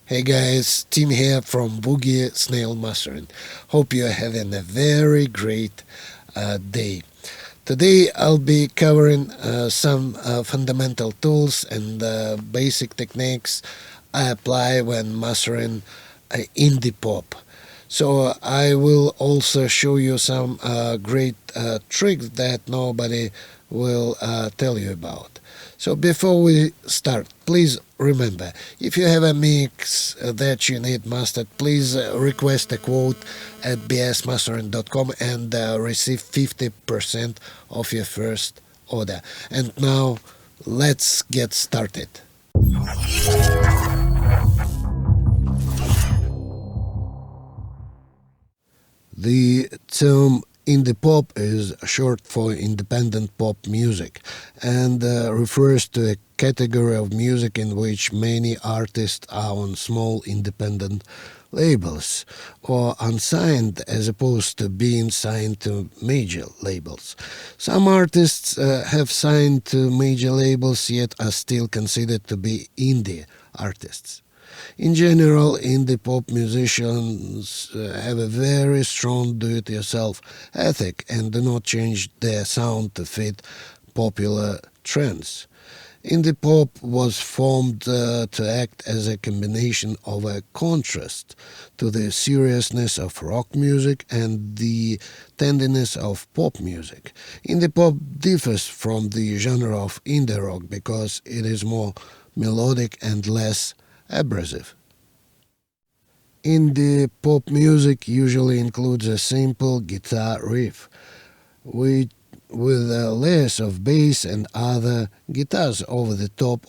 Hey guys, Tim here from Boogie Snail Mastering. Hope you're having a very great day. Today I'll be covering some fundamental tools and basic techniques I apply when mastering indie pop. So I will also show you some great tricks that nobody will tell you about. So before we start, please remember, if you have a mix that you need mastered, please request a quote at bsmastering.com and receive 50% of your first order. And now let's get started. The term indie pop is short for independent pop music and refers to a category of music in which many artists are on small independent labels or unsigned as opposed to being signed to major labels. Some artists have signed to major labels yet are still considered to be indie artists. In general, indie pop musicians have a very strong do-it-yourself ethic and do not change their sound to fit popular trends. Indie pop was formed to act as a combination of a contrast to the seriousness of rock music and the tenderness of pop music. Indie pop differs from the genre of indie rock because it is more melodic and less abrasive. Indie pop music usually includes a simple guitar riff with layers of bass and other guitars over the top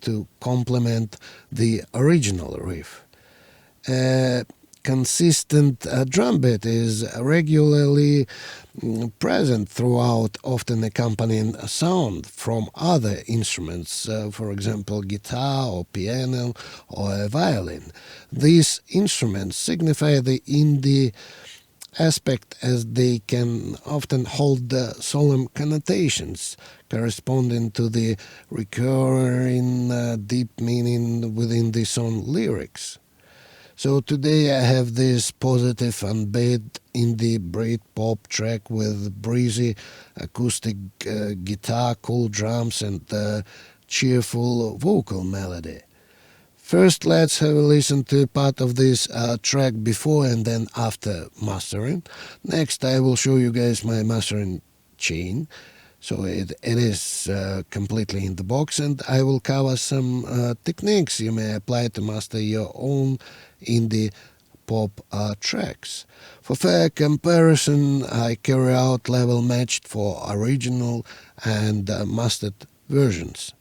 to complement the original riff. A consistent drum beat is regularly present throughout, often accompanying a sound from other instruments, for example, guitar or piano or a violin. These instruments signify the indie aspect as they can often hold solemn connotations corresponding to the recurring deep meaning within the song lyrics. So today I have this positive unbeat indie Brit-pop track with breezy acoustic guitar, cool drums and cheerful vocal melody. First, let's have a listen to part of this track before and then after mastering. Next, I will show you guys my mastering chain. So it is completely in the box, and I will cover some techniques you may apply to master your own indie pop tracks. For fair comparison, I carry out level matched for original and mastered versions.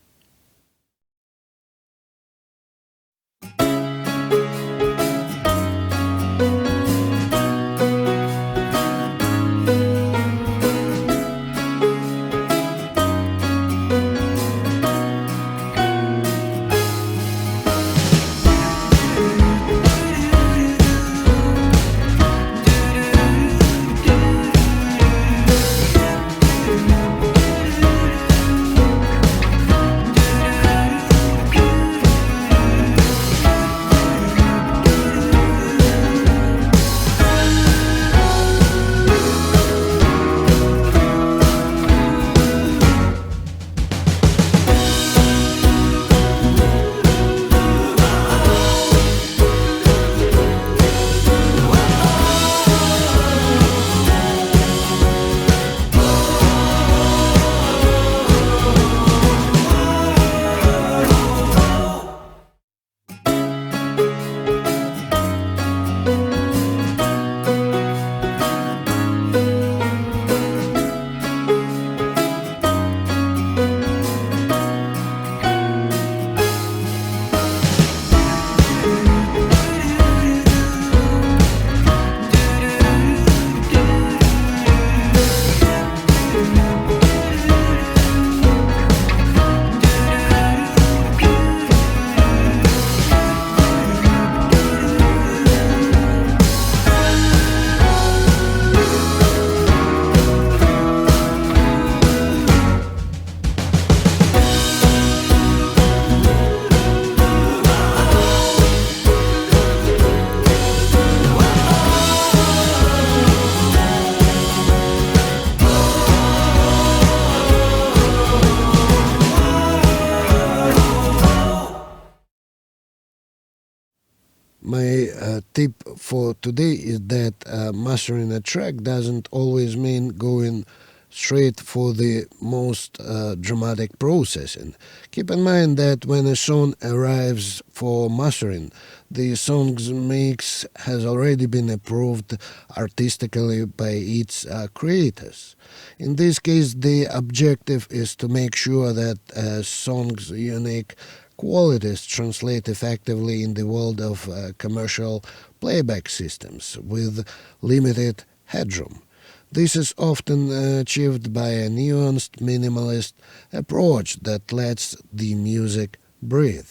My tip for today is that mastering a track doesn't always mean going straight for the most dramatic processing. Keep in mind that when a song arrives for mastering, the song's mix has already been approved artistically by its creators. In this case, the objective is to make sure that a song's unique qualities translate effectively in the world of commercial playback systems with limited headroom. This is often achieved by a nuanced minimalist approach that lets the music breathe.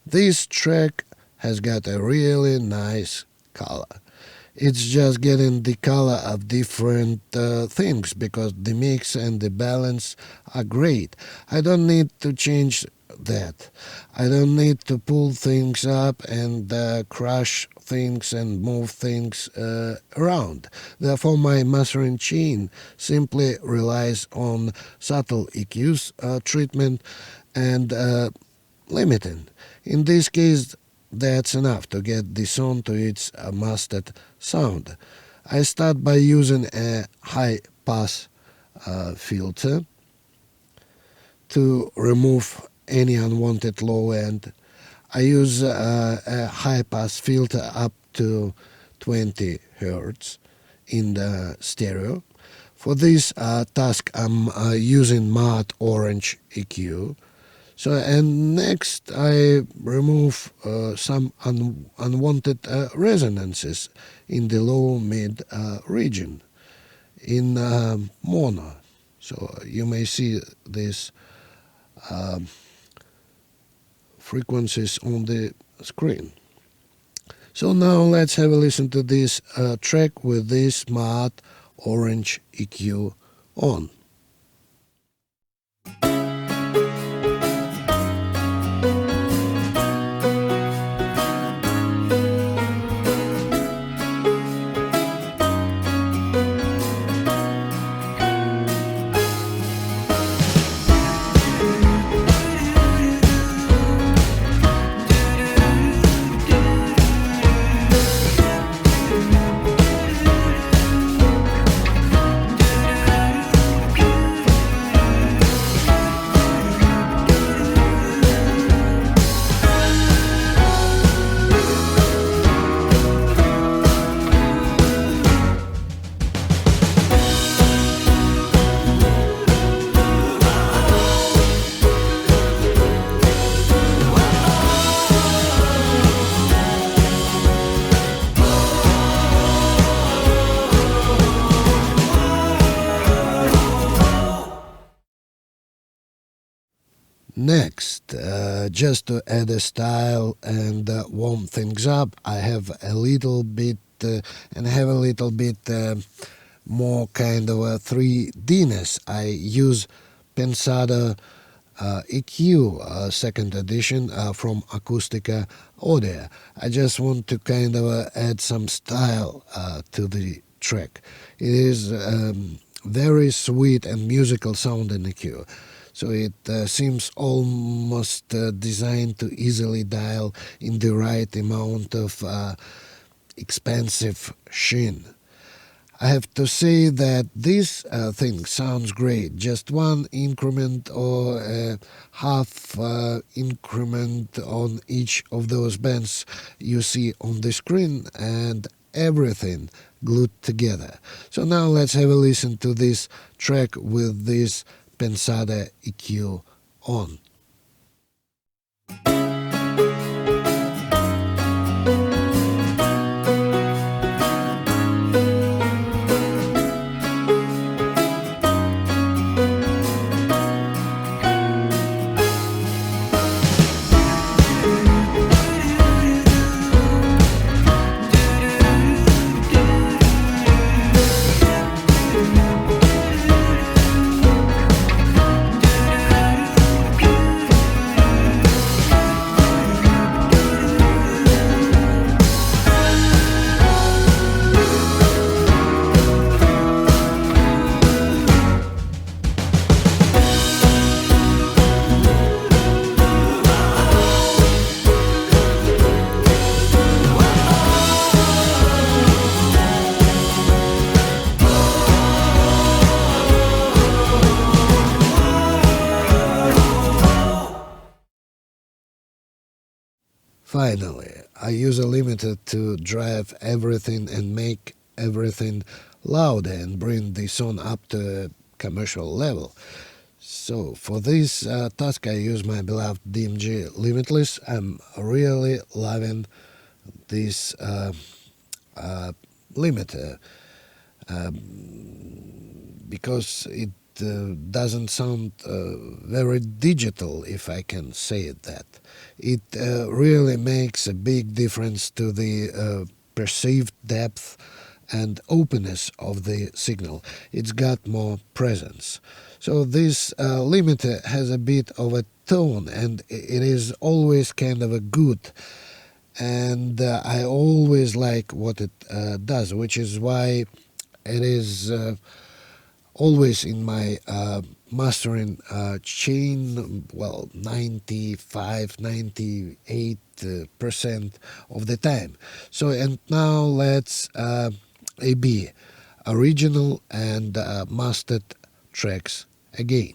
This track has got a really nice color. It's just getting the color of different things because the mix and the balance are great. I don't need to change that. I don't need to pull things up and crush things and move things around. Therefore, my mastering chain simply relies on subtle EQs treatment and limiting. In this case, that's enough to get the song to its mastered sound. I start by using a high pass filter to remove any unwanted low end. I use a high pass filter up to 20 Hz in the stereo. For this task, I'm using matte orange EQ. So, and next I remove some unwanted resonances in the low mid region in mono. So you may see these frequencies on the screen. So now let's have a listen to this track with this matte orange EQ on. Next, just to add a style and warm things up, I have a little bit more kind of a 3D-ness. I use Pensado EQ second edition from Acoustica Audio. I just want to kind of add some style to the track. It is very sweet and musical sounding EQ. So it seems almost designed to easily dial in the right amount of expansive sheen. I have to say that this thing sounds great. Just one increment or a half increment on each of those bands you see on the screen and everything glued together. So now let's have a listen to this track with this Pensada EQ on. Finally, I use a limiter to drive everything and make everything louder and bring the sound up to a commercial level. So for this task I use my beloved DMG Limitless. I'm really loving this limiter because it doesn't sound very digital, if I can say it that. It really makes a big difference to the perceived depth and openness of the signal. It's got more presence. So this limiter has a bit of a tone, and it is always kind of a good, and I always like what it does, which is why it is always in my mastering chain, well, 95-98% of the time. So, and now let's AB original and mastered tracks again.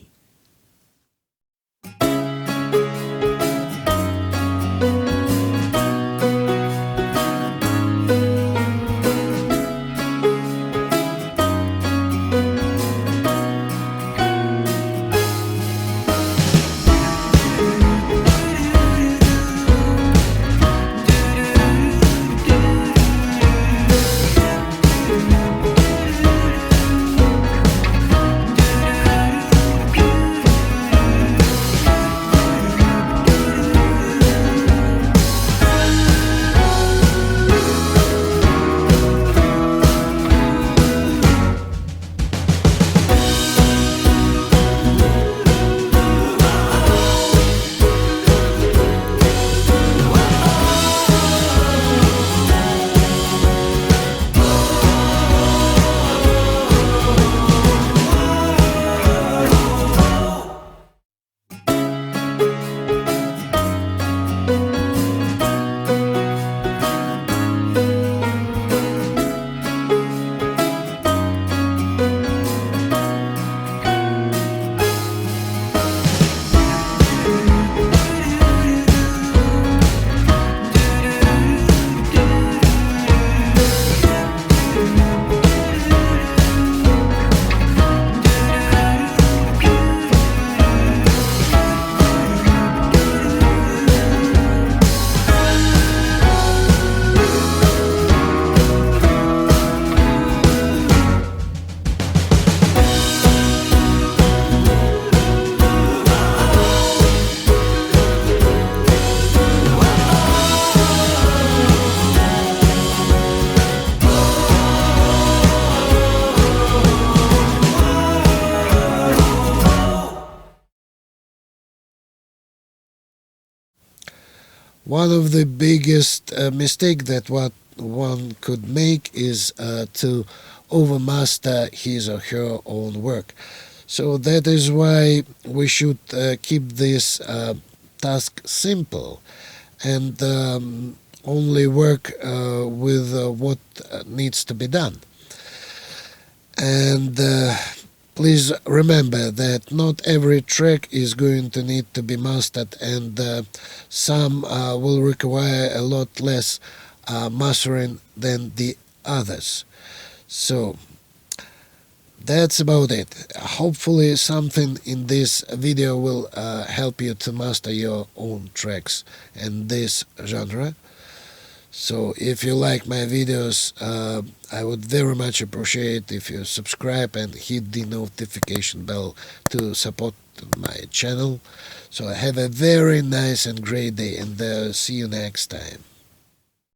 One of the biggest mistake that what one could make is to overmaster his or her own work. So that is why we should keep this task simple and only work with what needs to be done. And please remember that not every track is going to need to be mastered, and some will require a lot less mastering than the others. So that's about it. Hopefully something in this video will help you to master your own tracks in this genre. So if you like my videos, I would very much appreciate if you subscribe and hit the notification bell to support my channel. So have a very nice and great day, and see you next time.